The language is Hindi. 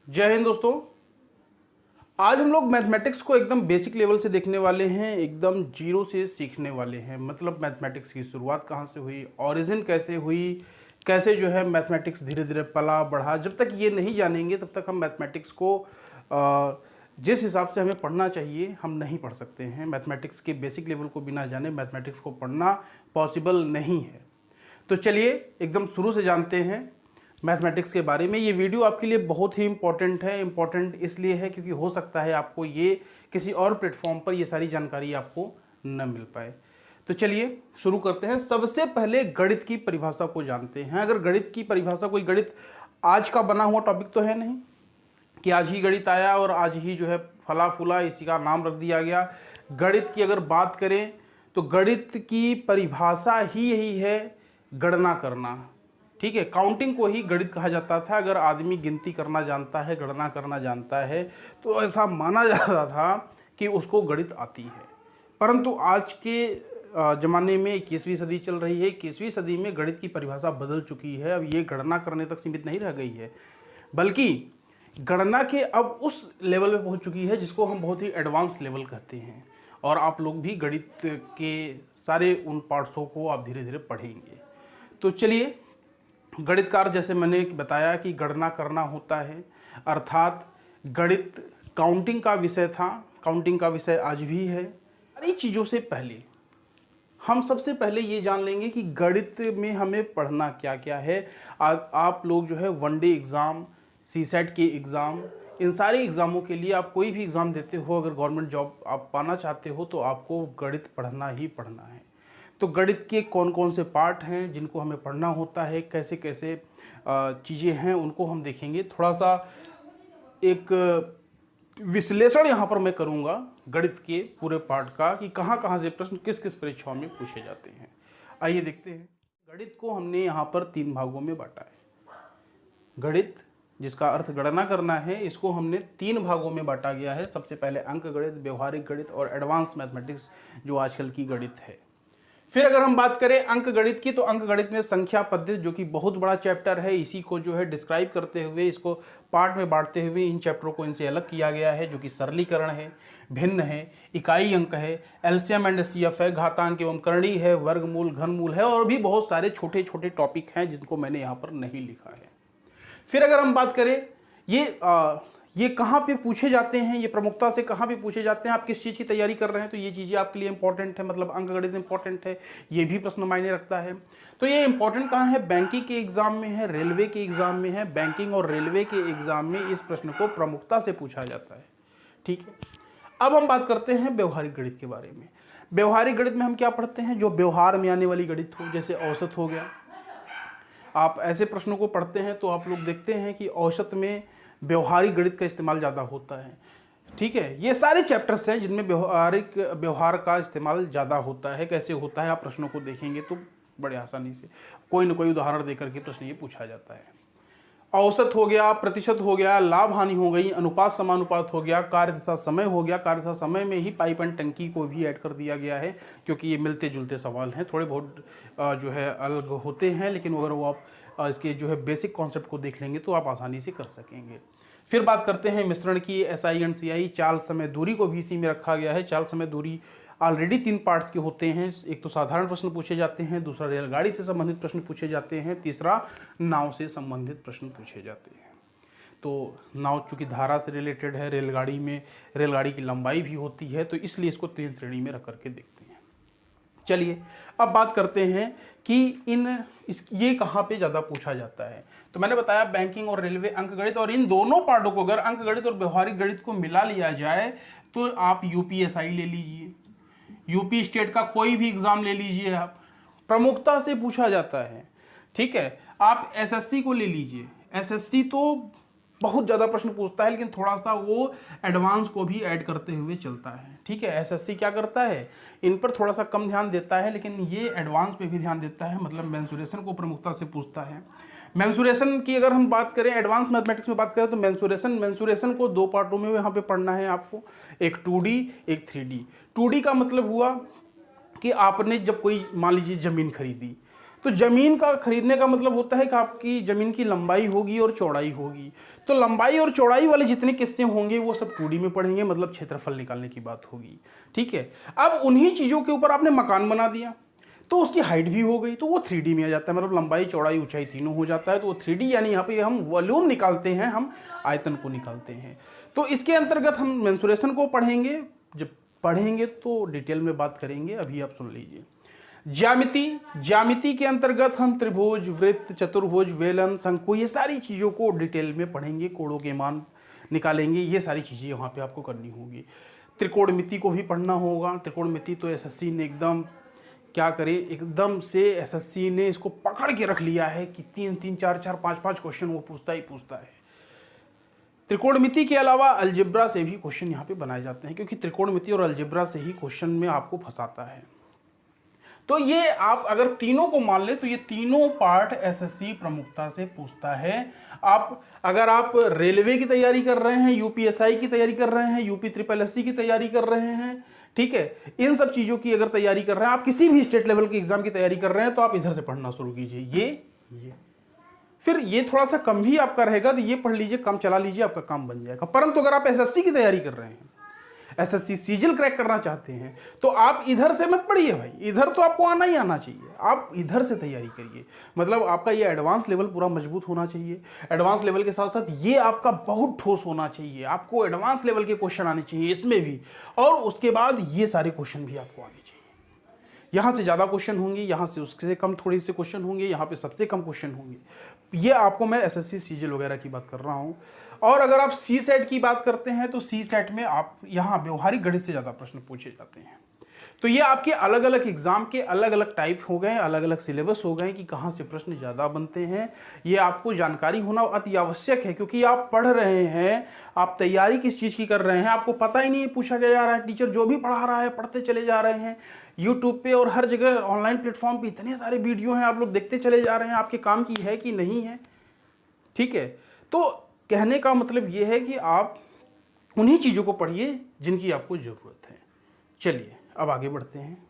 जय हिंद दोस्तों। आज हम लोग मैथमेटिक्स को एकदम बेसिक लेवल से देखने वाले हैं, एकदम जीरो से सीखने वाले हैं। मतलब मैथमेटिक्स की शुरुआत कहाँ से हुई, ओरिजिन कैसे हुई, कैसे जो है मैथमेटिक्स धीरे धीरे पला बढ़ा। जब तक ये नहीं जानेंगे तब तक हम मैथमेटिक्स को जिस हिसाब से हमें पढ़ना चाहिए हम नहीं पढ़ सकते हैं। मैथमेटिक्स के बेसिक लेवल को बिना जाने मैथमेटिक्स को पढ़ना पॉसिबल नहीं है। तो चलिए एकदम शुरू से जानते हैं मैथमेटिक्स के बारे में। ये वीडियो आपके लिए बहुत ही इंपॉर्टेंट है। इंपॉर्टेंट इसलिए है क्योंकि हो सकता है आपको ये किसी और प्लेटफॉर्म पर ये सारी जानकारी आपको न मिल पाए। तो चलिए शुरू करते हैं। सबसे पहले गणित की परिभाषा को जानते हैं। अगर गणित की परिभाषा, कोई गणित आज का बना हुआ टॉपिक तो है नहीं कि आज ही गणित आया और आज ही जो है फला फूला इसी का नाम रख दिया गया। गणित की अगर बात करें तो गणित की परिभाषा ही यही है, गणना करना। ठीक है, काउंटिंग को ही गणित कहा जाता था। अगर आदमी गिनती करना जानता है, गणना करना जानता है तो ऐसा माना जाता था कि उसको गणित आती है। परंतु आज के ज़माने में 21वीं सदी चल रही है। 21वीं सदी में गणित की परिभाषा बदल चुकी है। अब ये गणना करने तक सीमित नहीं रह गई है, बल्कि गणना के अब उस लेवल पे पहुंच चुकी है जिसको हम बहुत ही एडवांस लेवल कहते हैं। और आप लोग भी गणित के सारे उन पार्ट्सों को आप धीरे धीरे पढ़ेंगे। तो चलिए, गणितकार जैसे मैंने बताया कि गणना करना होता है, अर्थात गणित काउंटिंग का विषय था, काउंटिंग का विषय आज भी है। सारी चीज़ों से पहले हम सबसे पहले ये जान लेंगे कि गणित में हमें पढ़ना क्या क्या है। आप लोग जो है वनडे एग्ज़ाम, सीसेट के एग्ज़ाम, इन सारे एग्ज़ामों के लिए आप कोई भी एग्ज़ाम देते हो, अगर गवर्नमेंट जॉब आप पाना चाहते हो तो आपको गणित पढ़ना ही पढ़ना है। तो गणित के कौन कौन से पार्ट हैं जिनको हमें पढ़ना होता है, कैसे कैसे चीज़ें हैं उनको हम देखेंगे। थोड़ा सा एक विश्लेषण यहाँ पर मैं करूँगा गणित के पूरे पार्ट का कि कहाँ कहाँ से प्रश्न किस किस परीक्षाओं में पूछे जाते हैं। आइए देखते हैं। गणित को हमने यहाँ पर 3 भागों में बांटा है। गणित जिसका अर्थ गणना करना है, इसको हमने 3 भागों में बांटा गया है। सबसे पहले अंक गणित, व्यवहारिक गणित और एडवांस मैथमेटिक्स जो आजकल की गणित है। फिर अगर हम बात करें अंक गणित की, तो अंक गणित में संख्या पद्धति जो कि बहुत बड़ा चैप्टर है, इसी को जो है डिस्क्राइब करते हुए, इसको पार्ट में बांटते हुए इन चैप्टरों को इनसे अलग किया गया है, जो कि सरलीकरण है, भिन्न है, इकाई अंक है, एलसीएम एंड एचसीएफ है, घातांक एवं करणीय है, वर्गमूल, घनमूल है और भी बहुत सारे छोटे छोटे टॉपिक हैं जिनको मैंने यहाँ पर नहीं लिखा है। फिर अगर हम बात करें ये कहाँ पे पूछे जाते हैं, ये प्रमुखता से कहाँ पे पूछे जाते हैं, आप किस चीज़ की तैयारी कर रहे हैं तो ये चीज़ें आपके लिए इंपॉर्टेंट है। मतलब अंक गणित इंपॉर्टेंट है, ये भी प्रश्न मायने रखता है। तो ये इंपॉर्टेंट कहाँ है, बैंकिंग के एग्जाम में है, रेलवे के एग्जाम में है। बैंकिंग और रेलवे के एग्जाम में इस प्रश्न को प्रमुखता से पूछा जाता है। ठीक है, अब हम बात करते हैं व्यवहारिक गणित के बारे में। व्यवहारिक गणित में हम क्या पढ़ते हैं, जो व्यवहार में आने वाली गणित हो, जैसे औसत हो गया। आप ऐसे प्रश्नों को पढ़ते हैं तो आप लोग देखते हैं कि औसत में व्यवहारिक गणित का इस्तेमाल ज़्यादा होता है। ठीक है, ये सारे चैप्टर्स हैं जिनमें व्यवहार का इस्तेमाल ज़्यादा होता है। कैसे होता है, आप प्रश्नों को देखेंगे तो बड़े आसानी से कोई न कोई उदाहरण देकर के प्रश्न ये पूछा जाता है। औसत हो गया, प्रतिशत हो गया, लाभ हानि हो गई, अनुपात समानुपात हो गया, कार्य तथा समय हो गया। कार्य तथा समय में ही पाइप एंड टंकी को भी ऐड कर दिया गया है, क्योंकि ये मिलते जुलते सवाल हैं, थोड़े बहुत जो है अलग होते हैं, लेकिन अगर वो आप इसके जो है बेसिक कॉन्सेप्ट को देख लेंगे तो आप आसानी से कर सकेंगे। फिर बात करते हैं मिश्रण की, एसआई एंड सीआई। चाल, समय, दूरी को भी इसी में रखा गया है। चाल, समय, दूरी ऑलरेडी 3 पार्ट्स के होते हैं। एक तो साधारण प्रश्न पूछे जाते हैं, दूसरा रेलगाड़ी से संबंधित प्रश्न पूछे जाते हैं, तीसरा नाव से संबंधित प्रश्न पूछे जाते हैं। तो नाव चूंकि धारा से रिलेटेड है, रेलगाड़ी में रेलगाड़ी की लंबाई भी होती है, तो इसलिए इसको 3 श्रेणी में रख करके देखते हैं। चलिए अब बात करते हैं कि ये कहाँ पे ज़्यादा पूछा जाता है। तो मैंने बताया बैंकिंग और रेलवे, अंक गणित, और इन दोनों पार्टों को अगर अंक गणित और व्यवहारिक गणित को मिला लिया जाए तो आप यूपीएसआई ले लीजिए, यूपी स्टेट का कोई भी एग्जाम ले लीजिए, आप प्रमुखता से पूछा जाता है। ठीक है, आप एसएससी को ले लीजिए, एसएससी तो बहुत ज़्यादा प्रश्न पूछता है, लेकिन थोड़ा सा वो एडवांस को भी ऐड करते हुए चलता है। ठीक है, एसएससी क्या करता है, इन पर थोड़ा सा कम ध्यान देता है, लेकिन ये एडवांस पे भी ध्यान देता है। मतलब मेंसुरेशन को प्रमुखता से पूछता है। मेंसुरेशन की अगर हम बात करें, एडवांस मैथमेटिक्स में बात करें तो मेंसुरेशन को 2 पार्टों में यहाँ पे पढ़ना है आपको, एक 2D एक 3D। 2D का मतलब हुआ कि आपने जब कोई मान लीजिए ज़मीन खरीदी, तो ज़मीन का खरीदने का मतलब होता है कि आपकी ज़मीन की लंबाई होगी और चौड़ाई होगी। तो लंबाई और चौड़ाई वाले जितने किस्से होंगे वो सब 2D में पढ़ेंगे, मतलब क्षेत्रफल निकालने की बात होगी। ठीक है, अब उन्हीं चीज़ों के ऊपर आपने मकान बना दिया तो उसकी हाइट भी हो गई, तो वो 3D में आ जाता है, मतलब लंबाई चौड़ाई ऊंचाई तीनों हो जाता है, तो वो 3D, यानी यहाँ पे हम वॉल्यूम निकालते हैं, हम आयतन को निकालते हैं। तो इसके अंतर्गत हम मेंसुरेशन को पढ़ेंगे, जब पढ़ेंगे तो डिटेल में बात करेंगे, अभी आप सुन लीजिए। ज्यामिति के अंतर्गत हम त्रिभुज, वृत्त, चतुर्भुज, वेलन, शंकु, ये सारी चीज़ों को डिटेल में पढ़ेंगे, कोणों के मान निकालेंगे, ये सारी चीज़ें वहाँ पे आपको करनी होगी। त्रिकोणमिति को भी पढ़ना होगा। त्रिकोणमिति तो एसएससी ने एकदम क्या करे, एकदम से एसएससी ने इसको पकड़ के रख लिया है कि 3-3, 4-4, 5-5 क्वेश्चन वो पूछता ही पूछता है। त्रिकोणमिति के अलावा अलजेब्रा से भी क्वेश्चन यहाँ पे बनाए जाते हैं, क्योंकि त्रिकोणमिति और अलजेब्रा से ही क्वेश्चन में आपको फंसाता है। तो ये आप अगर तीनों को मान ले तो ये तीनों पार्ट एसएससी प्रमुखता से पूछता है। अगर आप रेलवे की तैयारी कर रहे हैं, यूपीएसआई की तैयारी कर रहे हैं, यूपी ट्रिपल एससी की तैयारी कर रहे हैं, ठीक है, इन सब चीज़ों की अगर तैयारी कर रहे हैं, आप किसी भी स्टेट लेवल के एग्जाम की तैयारी कर रहे हैं, तो आप इधर से पढ़ना शुरू कीजिए। ये फिर ये थोड़ा सा कम भी आपका रहेगा तो ये पढ़ लीजिए, कम चला लीजिए, आपका काम बन जाएगा। परंतु अगर आप एसएससी की तैयारी कर रहे हैं, एसएससी सीजीएल क्रैक करना चाहते हैं, तो आप इधर से मत पढ़िए भाई, इधर तो आपको आना ही आना चाहिए, आप इधर से तैयारी करिए। मतलब आपका ये एडवांस लेवल पूरा मजबूत होना चाहिए। एडवांस लेवल के साथ साथ ये आपका बहुत ठोस होना चाहिए, आपको एडवांस लेवल के क्वेश्चन आने चाहिए इसमें भी, और उसके बाद ये सारे क्वेश्चन भी आपको आने चाहिए। यहाँ से ज़्यादा क्वेश्चन होंगे, यहाँ से उससे कम थोड़े से क्वेश्चन होंगे, यहाँ पे सबसे कम क्वेश्चन होंगे। ये आपको मैं एसएससी सीजीएल वगैरह की बात कर रहा हूँ। और अगर आप सी सेट की बात करते हैं तो सी सेट में आप यहाँ व्यवहारिक गणित से ज़्यादा प्रश्न पूछे जाते हैं। तो ये आपके अलग अलग एग्जाम के अलग अलग टाइप हो गए, अलग अलग सिलेबस हो गए कि कहाँ से प्रश्न ज़्यादा बनते हैं। ये आपको जानकारी होना अति आवश्यक है, क्योंकि आप पढ़ रहे हैं, आप तैयारी किस चीज़ की कर रहे हैं आपको पता ही नहीं पूछा जा रहा है। टीचर जो भी पढ़ा रहा है पढ़ते चले जा रहे हैं। यूट्यूब पे और हर जगह ऑनलाइन प्लेटफॉर्म पे इतने सारे वीडियो हैं, आप लोग देखते चले जा रहे हैं, आपके काम की है कि नहीं है। ठीक है, तो कहने का मतलब ये है कि आप उन्हीं चीज़ों को पढ़िए जिनकी आपको ज़रूरत है। चलिए अब आगे बढ़ते हैं।